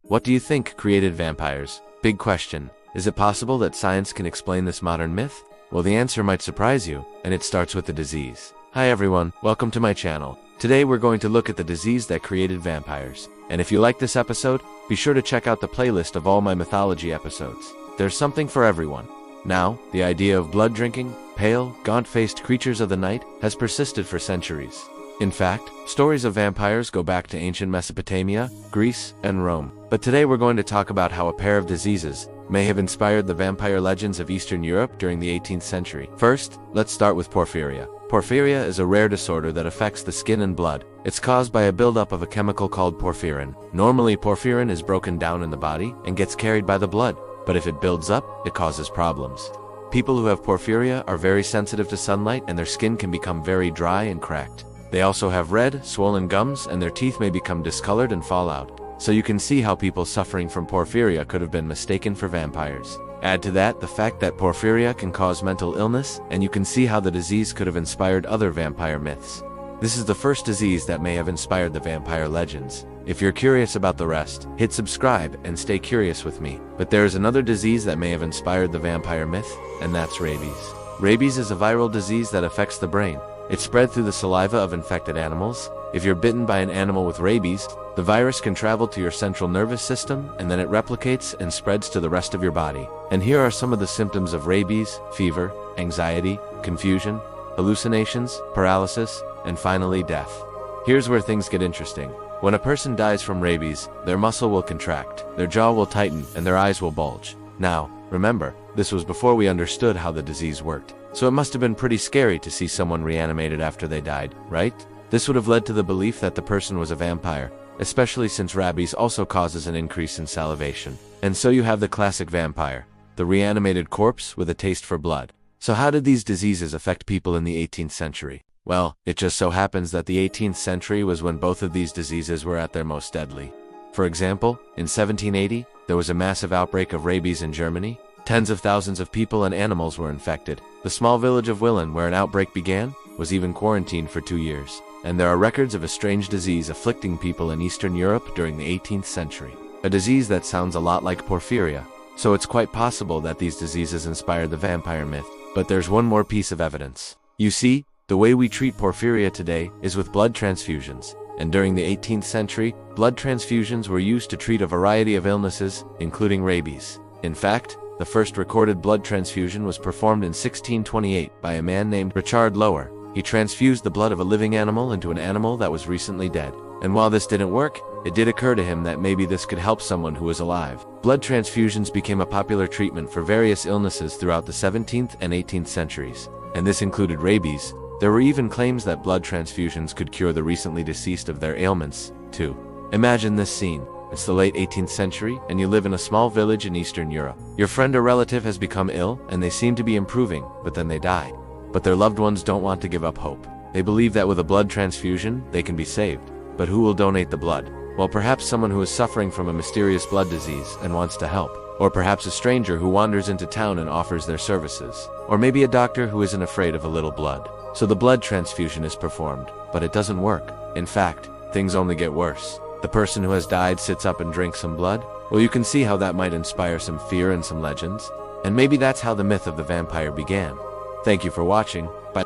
What do you think created vampires? Big question. Is it possible that science can explain this modern myth? Well, the answer might surprise you, and it starts with the disease. Hi everyone, welcome to my channel. Today we're going to look at the disease that created vampires. And if you like this episode, be sure to check out the playlist of all my mythology episodes. There's something for everyone. Now, the idea of blood drinking, pale, gaunt-faced creatures of the night has persisted for centuries. In fact, stories of vampires go back to ancient Mesopotamia, Greece, and Rome. But today we're going to talk about how a pair of diseases may have inspired the vampire legends of Eastern Europe during the 18th century. First, let's start with porphyria. Porphyria is a rare disorder that affects the skin and blood. It's caused by a buildup of a chemical called porphyrin. Normally, porphyrin is broken down in the body and gets carried by the blood, but if it builds up, it causes problems. People who have porphyria are very sensitive to sunlight and their skin can become very dry and cracked. They also have red, swollen gums, and their teeth may become discolored and fall out. So you can see how people suffering from porphyria could have been mistaken for vampires. Add to that the fact that porphyria can cause mental illness, and you can see how the disease could have inspired other vampire myths. This is the first disease that may have inspired the vampire legends. If you're curious about the rest, hit subscribe and stay curious with me. But there is another disease that may have inspired the vampire myth, and that's rabies. Rabies is a viral disease that affects the brain. It's spread through the saliva of infected animals. If you're bitten by an animal with rabies, the virus can travel to your central nervous system, and then it replicates and spreads to the rest of your body. And here are some of the symptoms of rabies: fever, anxiety, confusion, hallucinations, paralysis, and finally death. Here's where things get interesting. When a person dies from rabies, their muscle will contract, their jaw will tighten, and their eyes will bulge. Now, remember, this was before we understood how the disease worked. So it must have been pretty scary to see someone reanimated after they died, right? This would have led to the belief that the person was a vampire, especially since rabies also causes an increase in salivation. And so you have the classic vampire, the reanimated corpse with a taste for blood. So how did these diseases affect people in the 18th century? Well, it just so happens that the 18th century was when both of these diseases were at their most deadly. For example, in 1780, there was a massive outbreak of rabies in Germany. Tens of thousands of people and animals were infected. The small village of Willen, where an outbreak began, was even quarantined for 2 years. And there are records of a strange disease afflicting people in Eastern Europe during the 18th century. A disease that sounds a lot like porphyria. So it's quite possible that these diseases inspired the vampire myth. But there's one more piece of evidence. You see, the way we treat porphyria today is with blood transfusions. And during the 18th century, blood transfusions were used to treat a variety of illnesses, including rabies. In fact, the first recorded blood transfusion was performed in 1628 by a man named Richard Lower. He transfused the blood of a living animal into an animal that was recently dead. And while this didn't work, it did occur to him that maybe this could help someone who was alive. Blood transfusions became a popular treatment for various illnesses throughout the 17th and 18th centuries. And this included rabies. There were even claims that blood transfusions could cure the recently deceased of their ailments, too. Imagine this scene. It's the late 18th century, and you live in a small village in Eastern Europe. Your friend or relative has become ill, and they seem to be improving, but then they die. But their loved ones don't want to give up hope. They believe that with a blood transfusion, they can be saved. But who will donate the blood? Well, perhaps someone who is suffering from a mysterious blood disease and wants to help. Or perhaps a stranger who wanders into town and offers their services. Or maybe a doctor who isn't afraid of a little blood. So the blood transfusion is performed, but it doesn't work. In fact, things only get worse. The person who has died sits up and drinks some blood. Well, you can see how that might inspire some fear and some legends. And maybe that's how the myth of the vampire began. Thank you for watching. Bye.